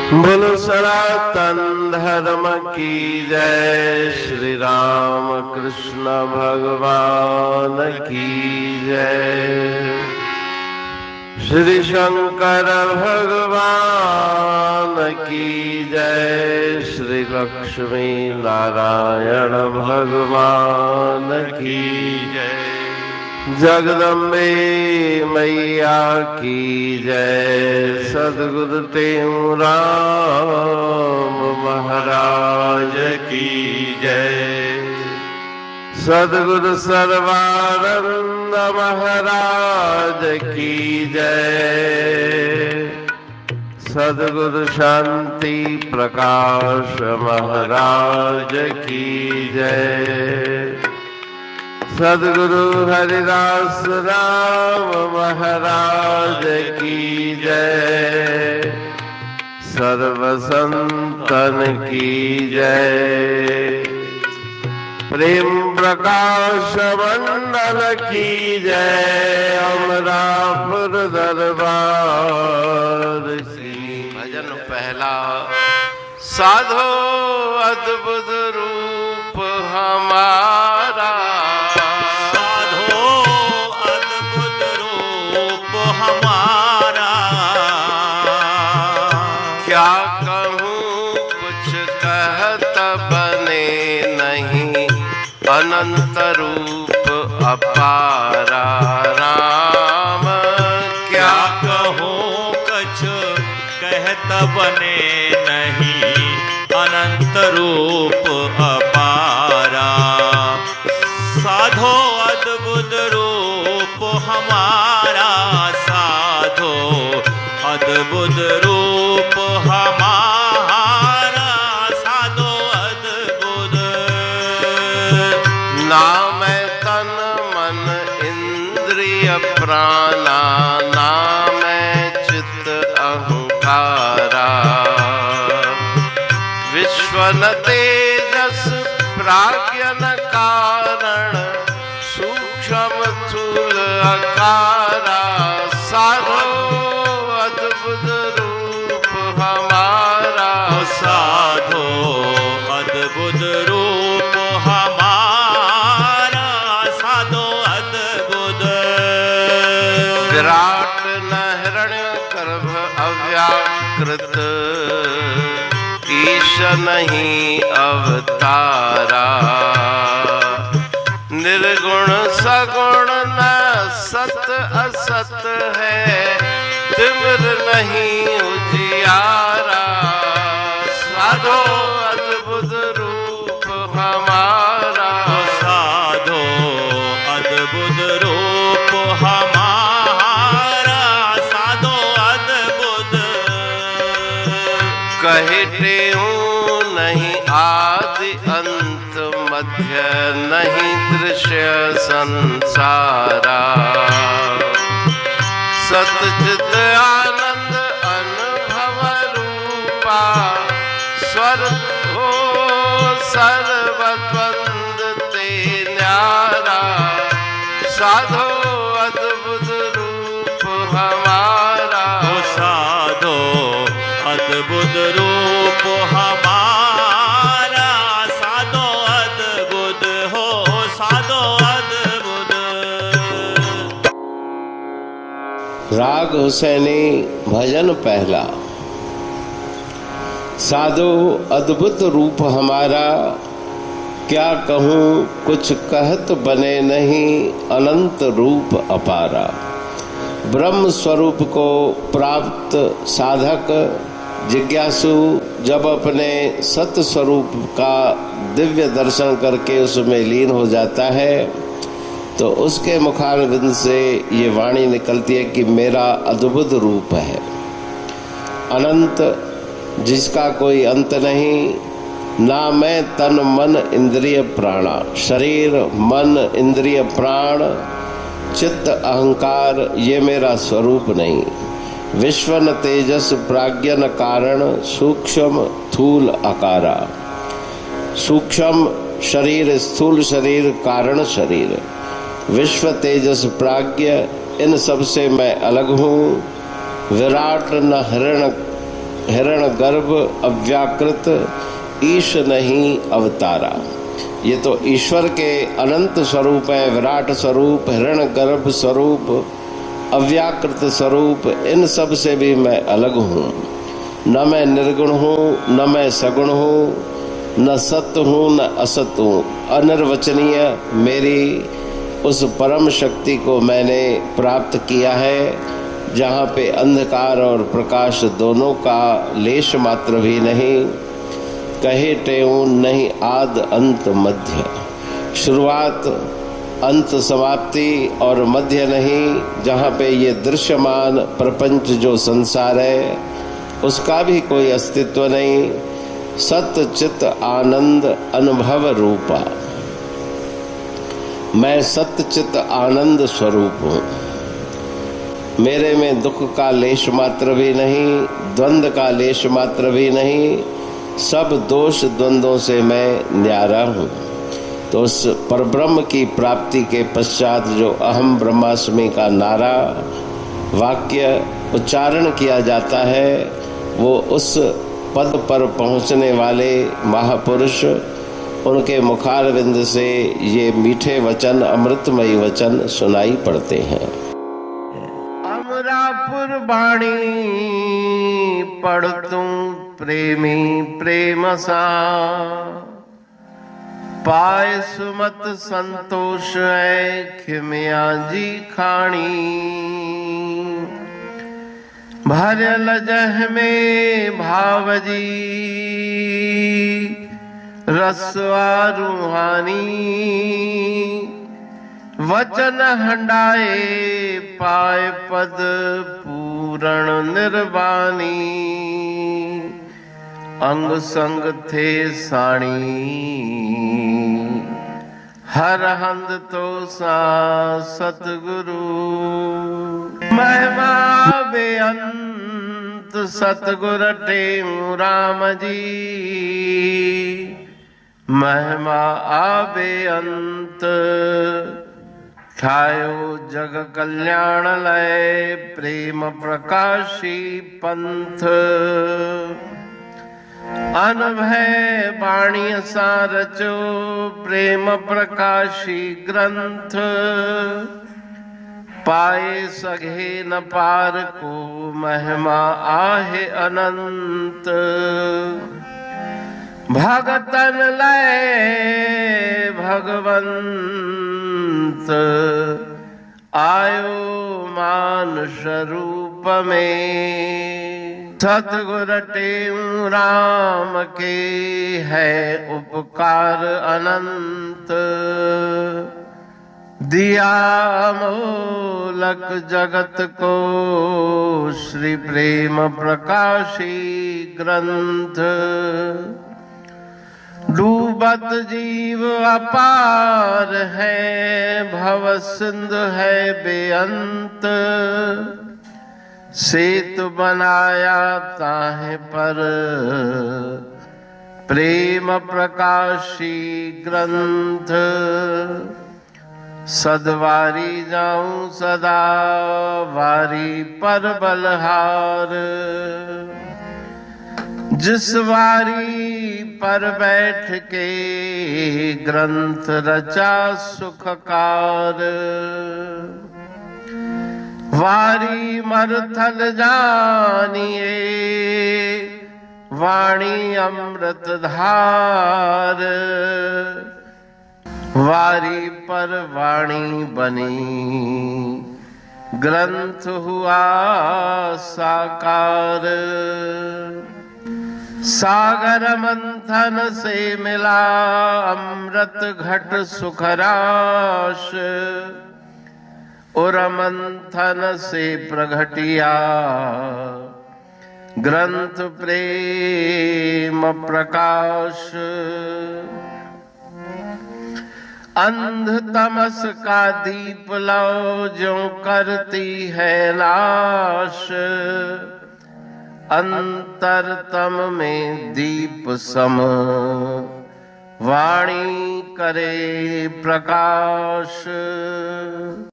बोलो सनातन धर्म की जय। श्री राम कृष्ण भगवान की जय। श्री शंकर भगवान की जय। श्री लक्ष्मी नारायण भगवान की जय। जगदम्बे मैया की जय। सद्गुरु राम महाराज की जय। सद्गुरु सर्वानंद महाराज की जय। सद्गुरु शांति प्रकाश महाराज की जय। सद्गुरु हरिदास राम महाराज की जय। सर्व संतन की जय। प्रेम प्रकाश मंडल की जय। अमरापुर दरबार की। भजन पहला। साधो अद्भुत रूप हमारा। क्या कहूँ कुछ कहत बने नहीं। अनंत रूप अपारा राम। क्या कहूँ कुछ कहत बने नहीं। अनंत रूप अपारा। साधो अद्भुत रूप हमारा। साधो अद्भुत रूप हमारा। साधो अद्भुत। नाम तन मन इंद्रिय प्राणा। नाम चित्त अहंकारा। विश्वन तेजस प्राज्ञन कारण। सूक्ष्म स्थूल आकारा। साधो अद्भुत रूप हमारा। साधो अद्भुत रूप हमारा। साधो अद्भुत। विराट न हिरण्य गर्भ अव्याकृत। ईश नहीं अवतारा। निर्गुण सगुण न सत असत है। तिमिर नहीं उजियारा। साधो अद्भुत रूप हमारा। साधो अद्भुत रूप हमारा। साधो अद्भुत। कहते हूँ नहीं आदि अंत मध्य नहीं दृश्य संसारा। सतचित आनंद अनुभव रूपा। स्वर हो सर्वद्वंद ते न्यारा। साधो अद्भुत रूप हमारा। साधो अद्भुत रूप हमारा। साधो अद्भुत हो। साधो अद्भुत। राग हुसैनी भजन पहला। साधो अद्भुत रूप हमारा। क्या कहूँ कुछ कहत बने नहीं। अनंत रूप अपारा। ब्रह्म स्वरूप को प्राप्त साधक जिज्ञासु जब अपने सत्य स्वरूप का दिव्य दर्शन करके उसमें लीन हो जाता है तो उसके मुखारविंद से ये वाणी निकलती है कि मेरा अद्भुत रूप है। अनंत जिसका कोई अंत नहीं। ना मैं तन मन इंद्रिय प्राणा। शरीर मन इंद्रिय प्राण चित्त अहंकार ये मेरा स्वरूप नहीं। विश्वन तेजस प्राज्ञन कारण सूक्ष्म थूल आकारा। सूक्ष्म शरीर स्थूल शरीर कारण शरीर। विश्व तेजस प्राज्ञ इन सब से मैं अलग हूँ। विराट न हिरण हिरण गर्भ अव्याकृत ईश नहीं अवतारा। ये तो ईश्वर के अनंत स्वरूप है, विराट स्वरूप, हिरण गर्भ स्वरूप, अव्याकृत स्वरूप। इन सब से भी मैं अलग हूँ। न मैं निर्गुण हूँ, न मैं सगुण हूँ, न सत्य हूँ न असत हूँ। अनिर्वचनीय मेरी उस परम शक्ति को मैंने प्राप्त किया है, जहाँ पे अंधकार और प्रकाश दोनों का लेश मात्र भी नहीं। कहे टेऊ नहीं आद अंत मध्य, शुरुआत अंत समाप्ति और मध्य नहीं। जहाँ पे ये दृश्यमान प्रपंच जो संसार है उसका भी कोई अस्तित्व नहीं। सत्य चित आनंद अनुभव रूपा, मैं सत्य चित आनंद स्वरूप हूँ। मेरे में दुख का लेश मात्र भी नहीं, द्वंद्व का लेश मात्र भी नहीं। सब दोष द्वंद्वों से मैं न्यारा हूँ। तो उस परब्रह्म की प्राप्ति के पश्चात जो अहम ब्रह्मास्मि का नारा वाक्य उच्चारण किया जाता है, वो उस पद पर पहुँचने वाले महापुरुष, उनके मुखारविंद से ये मीठे वचन, अमृतमयी वचन सुनाई पड़ते हैं। अमरापुर बाणी पढ़तूं प्रेमी प्रेम सा, पाए सुमत संतोष है खिमिया जी खाणी। भरल जह में भावजी रसवा रूहानी, वचन हंडाए पाए पद पूरण निर्वाणी। अंग संग थे साणी हर हंद तो सा सतगुरु। महिमा बेअंत सतगुर टेऊ राम जी, महिमा आबे अंत ठायो जग कल्याण लय प्रेम प्रकाशी पंथ। अनभय बाणी सा रचो प्रेम प्रकाशी ग्रंथ। पाए सघे न पार को महिमा आहे अनंत। भगतन लय भगवंत आयो मानुष रूप में। सतगुर टेऊ राम के है उपकार अनंत। दिया मोलक जगत को श्री प्रेम प्रकाशी ग्रंथ। डूबत जीव अपार है भव सिंधु है बेअंत। सेतु बनाया ताहे पर प्रेम प्रकाशी ग्रंथ। सदवारी जाऊं सदा वारी पर बलहार। जिस वारी पर बैठ के ग्रंथ रचा सुखकार। वारी मरथल जानिए वाणी अमृत धार। वारी पर वाणी बनी ग्रंथ हुआ साकार। सागर मंथन से मिला अमृत घट सुखराश। और मंथन से प्रगटिया ग्रंथ प्रेम प्रकाश। अंध तमस का दीप लो जो करती है नाश। अंतरतम में दीप सम वाणी करे प्रकाश।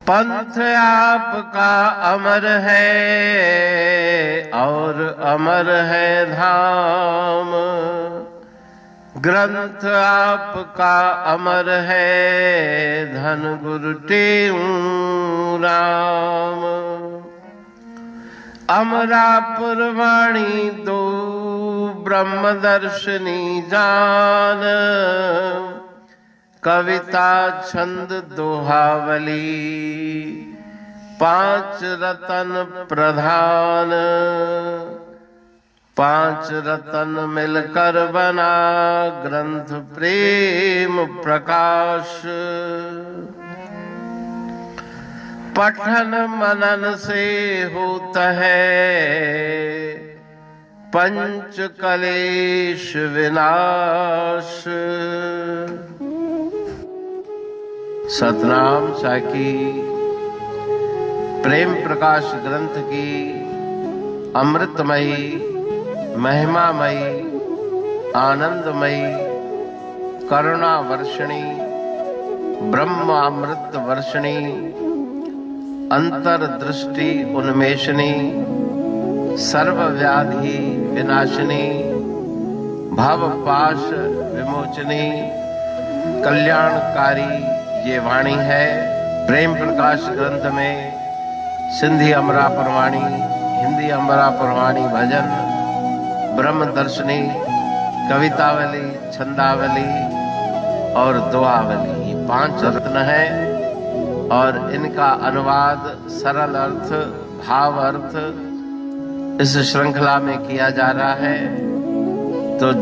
पंथ आपका अमर है और अमर है धाम। ग्रंथ आपका अमर है धन गुरु टेऊ राम। अमरापुर वाणी दो ब्रह्मदर्शनी जान। कविता छंद दोहावली पांच रतन प्रधान। पांच रतन मिलकर बना ग्रंथ प्रेम प्रकाश। पठन मनन से होता है पंच कलेश विनाश। सतनाम साकी प्रेम प्रकाश ग्रंथ की अमृतमयी महिमामयी आनंदमयी करुणा वर्षिणी ब्रह्मामृत वर्षिणी अंतर्दृष्टि उन्मेषणी सर्वव्याधि विनाशिनी भवपाश विमोचनी कल्याणकारी ये वाणी है। प्रेम प्रकाश ग्रंथ में सिंधी अमरापुर वाणी, हिंदी अमरापुर वाणी भजन, ब्रह्म दर्शनी, कवितावली, छंदावली और दुआवली, ये पांच रत्न है और इनका अनुवाद सरल अर्थ भाव अर्थ इस श्रृंखला में किया जा रहा है। तो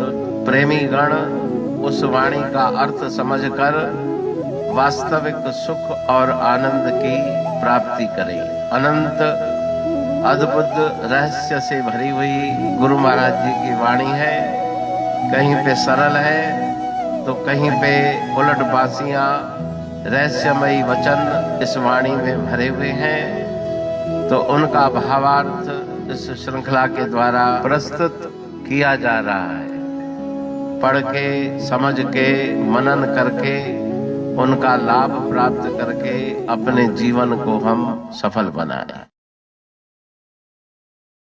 प्रेमी गण उस वाणी का अर्थ समझकर वास्तविक सुख और आनंद की प्राप्ति करें। अनंत अद्भुत रहस्य से भरी हुई गुरु महाराज जी की वाणी है। कहीं पे सरल है तो कहीं पे उलट बासियां रहस्यमयी वचन इस वाणी में भरे हुए हैं। तो उनका भावार्थ इस श्रृंखला के द्वारा प्रस्तुत किया जा रहा है। पढ़ के समझ के मनन करके उनका लाभ प्राप्त करके अपने जीवन को हम सफल बनाएं।